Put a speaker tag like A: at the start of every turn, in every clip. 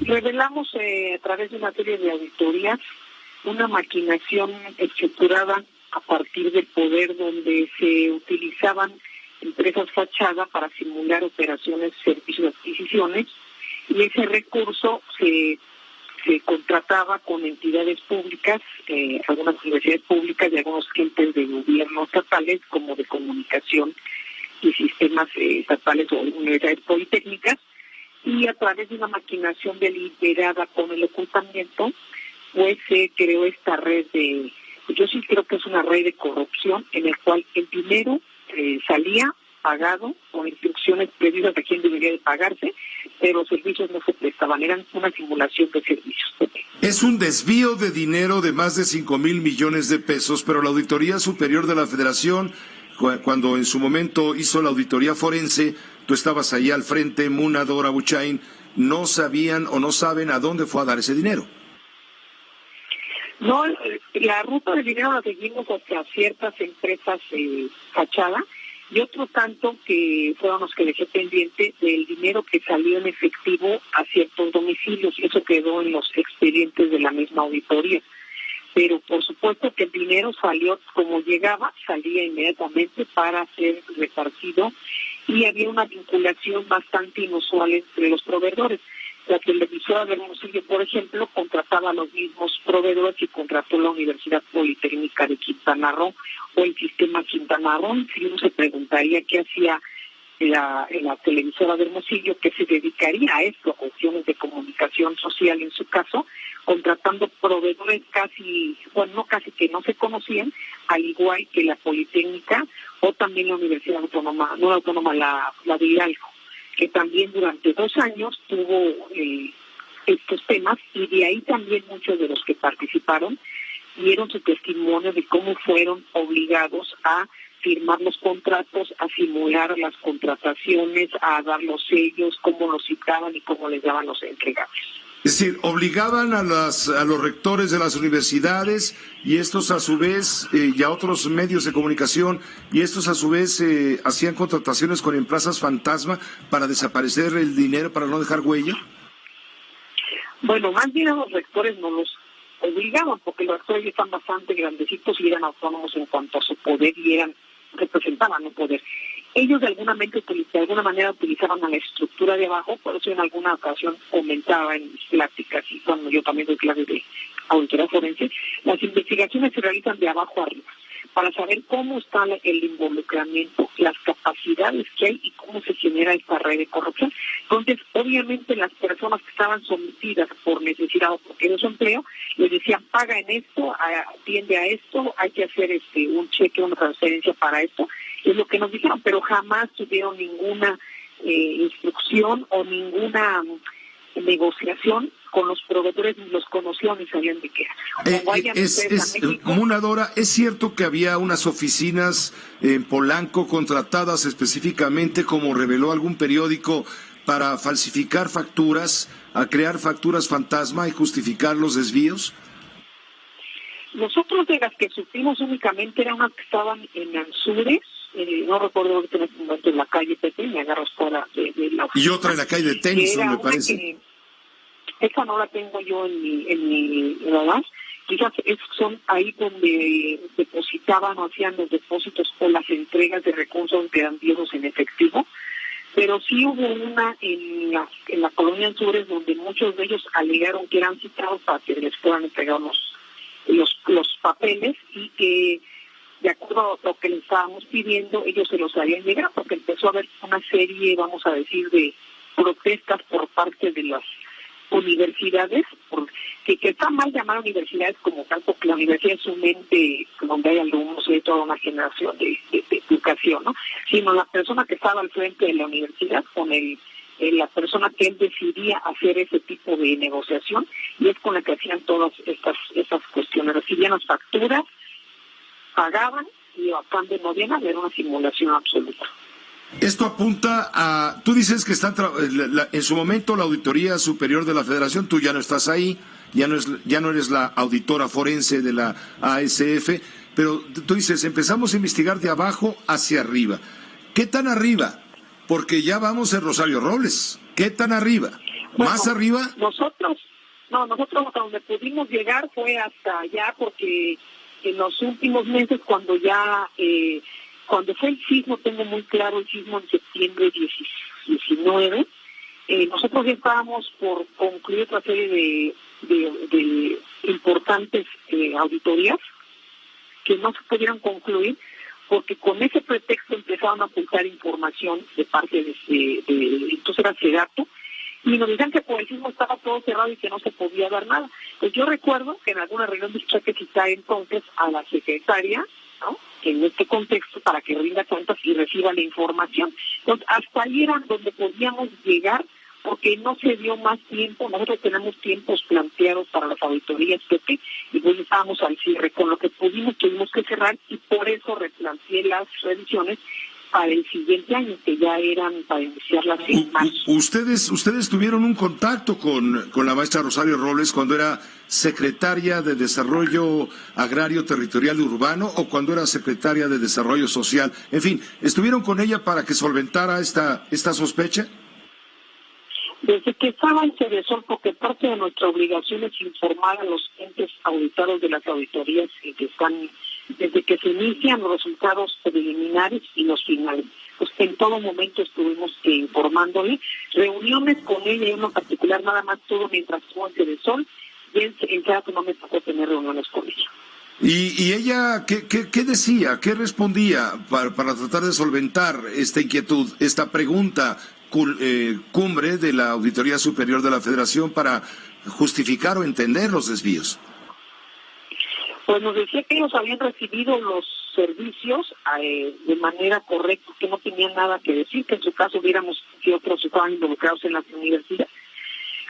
A: Revelamos a través de una serie de auditorías una maquinación estructurada a partir del poder, donde se utilizaban empresas fachada para simular operaciones, servicios de adquisiciones, y ese recurso se contrataba con entidades públicas, algunas universidades públicas y algunos entes de gobierno estatales, como de comunicación y sistemas estatales o universidades politécnicas, y a través de una maquinación deliberada con el ocultamiento, pues se creó esta red yo sí creo que es una red de corrupción, en el cual el dinero salía pagado con instrucciones precisas a quién debería de pagarse, pero los servicios no se prestaban, eran una simulación de servicios.
B: Es un desvío de dinero de más de 5,000 millones de pesos, pero la Auditoría Superior de la Federación, cuando en su momento hizo la auditoría forense, tú estabas ahí al frente, Muna, Dora Buchain, no sabían o no saben a dónde fue a dar ese dinero.
A: No, la ruta del dinero la seguimos hacia ciertas empresas fachada, y otro tanto que fueron los que dejé pendiente del dinero que salió en efectivo a ciertos domicilios, y eso quedó en los expedientes de la misma auditoría. Pero por supuesto que el dinero salió como llegaba, salía inmediatamente para ser repartido, y había una vinculación bastante inusual entre los proveedores. La televisora del Hermosillo, por ejemplo, contrataba a los mismos proveedores que contrató la Universidad Politécnica de Quintana Roo o el Sistema Quintana Roo. Si uno se preguntaría qué hacía la televisora de Hermosillo, que se dedicaría a esto, a cuestiones de comunicación social en su caso, contratando proveedores que no se conocían, al igual que la Politécnica o también la Universidad Autónoma, no la Autónoma, la de Hidalgo, que también durante 2 años tuvo estos temas, y de ahí también muchos de los que participaron dieron su testimonio de cómo fueron obligados a firmar los contratos, a simular las contrataciones, a dar los sellos, cómo los citaban y cómo les daban los entregables.
B: Es decir, obligaban a los rectores de las universidades, y estos a su vez, y a otros medios de comunicación, y estos a su vez hacían contrataciones con empresas fantasma para desaparecer el dinero, para no dejar huella.
A: Bueno, más bien a los rectores no los obligaban, porque los rectores ya están bastante grandecitos y eran autónomos en cuanto a su poder, y representaban un poder. Ellos de alguna manera utilizaban a la estructura de abajo, por eso en alguna ocasión comentaba en mis pláticas, y cuando yo también doy clases de auditoría forense, las investigaciones se realizan de abajo arriba, para saber cómo está el involucramiento, las capacidades que hay y cómo se genera esta red de corrupción. Entonces, obviamente las personas que estaban sometidas por necesidad o porque no su empleo, les decían, paga en esto, atiende a esto, hay que hacer un cheque, una transferencia para esto, es lo que nos dijeron, pero jamás tuvieron ninguna instrucción o ninguna negociación con los proveedores, ni los conocían ni sabían de qué era.
B: Muna, Dora, ¿es cierto que había unas oficinas en Polanco contratadas específicamente, como reveló algún periódico, para falsificar facturas, a crear facturas fantasma y justificar los desvíos?
A: Nosotros de las que supimos únicamente eran unas que estaban en Anzures, no recuerdo en este momento, en la calle Pepe, me agarras fuera de la oficina.
B: Y otra en la calle de Tennyson, me parece.
A: Esa no la tengo yo en mi radar. Quizás son ahí donde depositaban o hacían los depósitos o las entregas de recursos grandiosos en efectivo, pero sí hubo una en la colonia Anzures donde muchos de ellos alegaron que eran citados para que les fueran entregados los papeles, y que de acuerdo a lo que les estábamos pidiendo, ellos se los harían llegar, porque empezó a haber una serie, vamos a decir, de protestas por parte de las universidades, que está mal llamar universidades como tal, porque la universidad es un ente donde hay alumnos y toda una generación de educación, ¿no? Sino la persona que estaba al frente de la universidad con la persona que él decidía hacer ese tipo de negociación, y es con la que hacían todas estas cuestiones. Recibían las facturas, pagaban, y a cambio no había nada, era una simulación absoluta.
B: Esto apunta a... Tú dices que en su momento la Auditoría Superior de la Federación, tú ya no estás ahí, ya no eres la auditora forense de la ASF, pero tú dices, empezamos a investigar de abajo hacia arriba. ¿Qué tan arriba? Porque ya vamos en Rosario Robles. ¿Qué tan arriba?
A: Bueno,
B: ¿Más arriba?
A: Nosotros hasta donde pudimos llegar fue hasta allá, porque en los últimos meses, cuando fue el sismo, tengo muy claro el sismo en septiembre 19, nosotros ya estábamos por concluir otra serie de importantes auditorías que no se pudieron concluir, porque con ese pretexto empezaron a ocultar información de parte de entonces era Sedato, y nos decían que por el sismo estaba todo cerrado y que no se podía dar nada. Pues yo recuerdo que en alguna reunión tuve que citar entonces a la secretaria, ¿no?, en este contexto, para que rinda cuentas y reciba la información. Entonces, hasta ahí era donde podíamos llegar, porque no se dio más tiempo. Nosotros tenemos tiempos planteados para las auditorías, Pepe, y pues estábamos al cierre. Con lo que tuvimos que cerrar, y por eso replanteé las revisiones para el siguiente año, que ya eran para iniciarlas en marzo.
B: ¿Ustedes tuvieron un contacto con la maestra Rosario Robles cuando era secretaria de Desarrollo Agrario Territorial y Urbano, o cuando era secretaria de Desarrollo Social? En fin, ¿estuvieron con ella para que solventara esta sospecha?
A: Desde que estaba en Cedesol, porque parte de nuestra obligación es informar a los entes auditados de las auditorías que están, desde que se inician los resultados preliminares y los finales. Pues en todo momento estuvimos informándole, reuniones con ella, y en particular nada más todo mientras estuvo en Cedesol, y en cada no me tocó tener reuniones con ella.
B: ¿Y ella qué decía, qué respondía para tratar de solventar esta inquietud, esta pregunta cumbre de la Auditoría Superior de la Federación para justificar o entender los desvíos?
A: Pues nos decía que ellos habían recibido los servicios de manera correcta, que no tenían nada que decir, que en su caso hubiéramos que otros estaban involucrados en las universidades.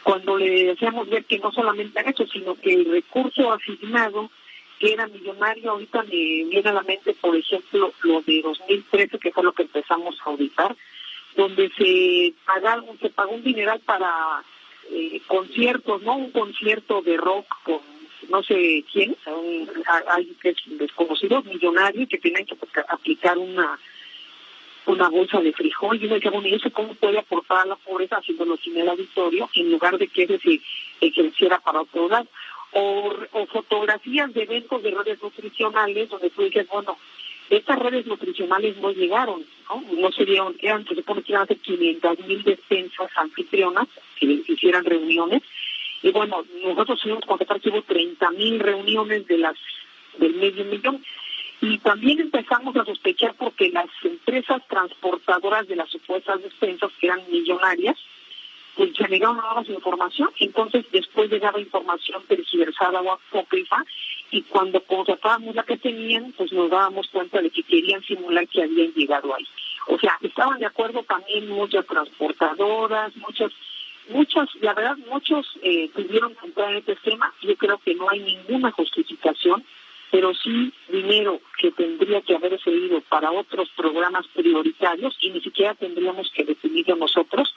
A: Cuando le hacíamos ver que no solamente era eso, sino que el recurso asignado, que era millonario, ahorita me viene a la mente, por ejemplo, lo de 2013, que fue lo que empezamos a auditar, donde se pagó un dineral para conciertos, ¿no? Un concierto de rock con no sé quién, alguien que es desconocido, millonario, que tenían que aplicar una bolsa de frijol. Y uno decía, bueno, ¿y eso cómo puede aportar a la pobreza haciéndolo sin el auditorio, en lugar de que ese se ejerciera para otro lado? O fotografías de eventos de redes nutricionales, donde tú dices, bueno, estas redes nutricionales no llegaron, no se dieron, se supone que iban a ser 500,000 despensas anfitrionas que hicieran reuniones, y bueno, nosotros tuvimos que constatar que hubo 30,000 reuniones del medio millón, y también empezamos a sospechar porque las empresas transportadoras de las supuestas despensas, que eran millonarias, pues se negaron a darnos información. Entonces después llegaba información tergiversada o apócrifa, y cuando contratábamos la que tenían, pues nos dábamos cuenta de que querían simular que habían llegado ahí. O sea, estaban de acuerdo también muchas transportadoras, muchos, la verdad, muchos pudieron entrar en este esquema. Yo creo que no hay ninguna justificación, pero sí dinero que tendría que haberse ido para otros programas prioritarios, y ni siquiera tendríamos que definirlo nosotros,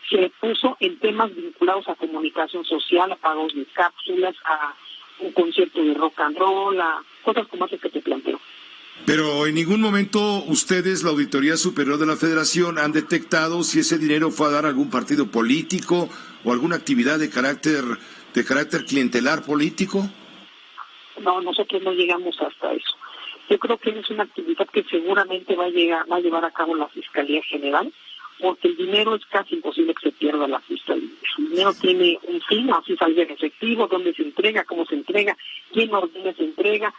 A: se puso en temas vinculados a comunicación social, a pagos de cápsulas, a un concierto de rock and roll, a cosas como esas que te planteo.
B: Pero en ningún momento ustedes, la Auditoría Superior de la Federación, han detectado si ese dinero fue a dar a algún partido político o alguna actividad de carácter clientelar político.
A: No, nosotros no llegamos hasta eso. Yo creo que es una actividad que seguramente va a llevar a cabo la Fiscalía General, porque el dinero es casi imposible que se pierda la Fiscalía. El dinero tiene un fin, así salga en efectivo, dónde se entrega, cómo se entrega, quién ordena se entrega,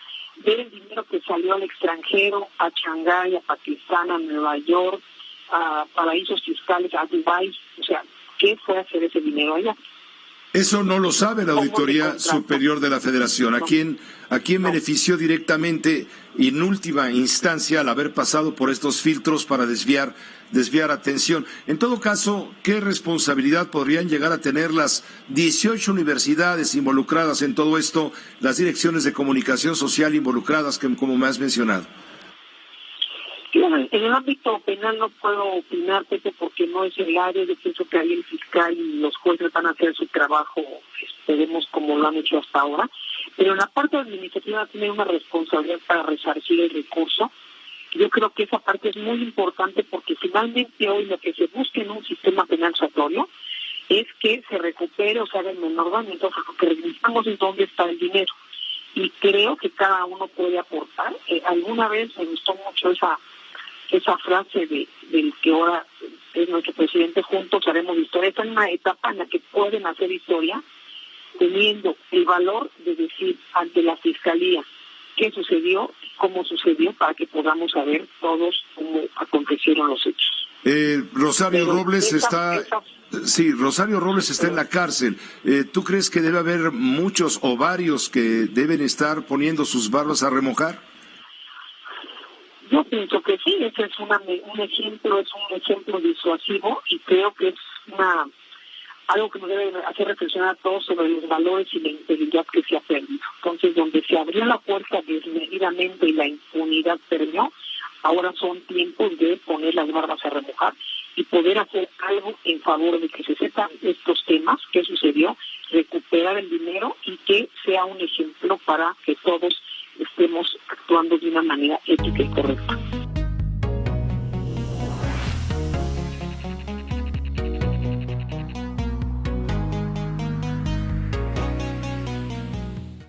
A: ver el dinero que salió al extranjero, a Shanghái, a Pakistán, a Nueva York, a paraísos fiscales, a Dubái, o sea, ¿qué fue a hacer ese dinero allá?
B: Eso no lo sabe la Auditoría Superior de la Federación. ¿A quién benefició directamente y en última instancia al haber pasado por estos filtros para desviar atención? En todo caso, ¿qué responsabilidad podrían llegar a tener las 18 universidades involucradas en todo esto, las direcciones de comunicación social involucradas, como me has mencionado?
A: En el ámbito penal no puedo opinar, Pepe, porque no es el área. Yo pienso que ahí el fiscal y los jueces van a hacer su trabajo, esperemos, como lo han hecho hasta ahora. Pero en la parte administrativa tiene una responsabilidad para resarcir el recurso. Yo creo que esa parte es muy importante, porque finalmente hoy lo que se busca en un sistema penal suatorio es que se recupere o se haga el menor daño. Entonces, lo que revisamos es dónde está el dinero. Y creo que cada uno puede aportar. Alguna vez me gustó mucho esa frase del que ahora es nuestro presidente: juntos haremos historia. Esta es una etapa en la que pueden hacer historia, teniendo el valor de decir ante la Fiscalía qué sucedió, cómo sucedió, para que podamos saber todos cómo acontecieron los hechos.
B: Rosario Robles está en la cárcel. ¿Tú crees que debe haber muchos o varios que deben estar poniendo sus barbas a remojar?
A: Yo pienso que sí, ese es un ejemplo disuasivo, y creo que es algo que nos debe hacer reflexionar a todos sobre los valores y la integridad que se ha perdido. Entonces, donde se abrió la puerta desmedidamente y la impunidad perdió, ahora son tiempos de poner las barbas a remojar y poder hacer algo en favor de que se sepan estos temas, qué sucedió, recuperar el dinero y que sea un ejemplo para que todos estemos actuando de una manera ética y correcta.